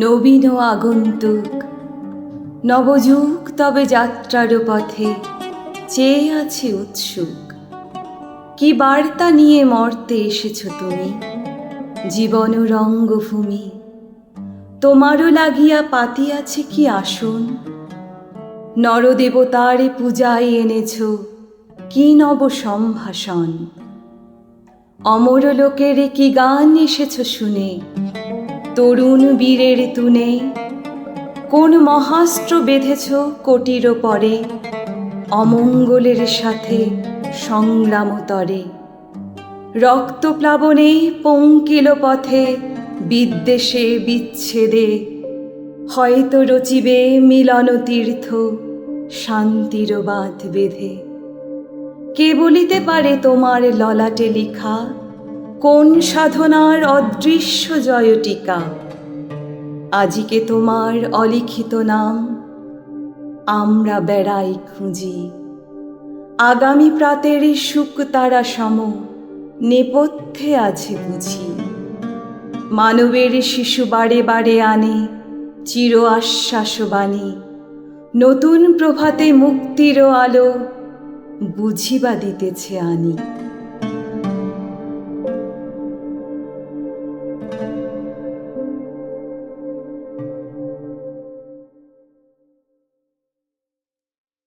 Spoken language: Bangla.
নবীন আগন্তুক নবযুগ তবে যাত্রার পথে চেয়ে আছে উৎসুক। কি বার্তা নিয়ে মর্তে এসেছ তুমি, জীবন রঙ্গভূমি? তোমারও লাগিয়া পাতিয়াছে কি আসন? নরদেবতার পূজায় এনেছ কি নব সম্ভাষণ? অমর লোকের কি গান এসেছ শুনে, তরুণ বীরের তুনে? কোন মহাস্ত্র বেঁধেছ কোটির পরে, অমঙ্গলের সাথে সংগ্রামতরে? রক্তপ্লাবনে পঙ্কিল পথে, বিদ্বেষে বিচ্ছেদে হয়তো রচিবে মিলন তীর্থ শান্তির বাঁধ বেঁধে। কে বলিতে পারে তোমার ললাটে লিখা কোন সাধনার অদৃশ্য জয়টিকা? আজিকে তোমার অলিখিত নাম আমরা বেড়াই খুঁজি, আগামী প্রাতের সুখ তারা সম নেপথ্যে আছে বুঝি। মানবের শিশু বারে বারে আনে চির আশ্বাসবাণী, নতুন প্রভাতে মুক্তির আলো বুঝিবা দিতেছে আনি।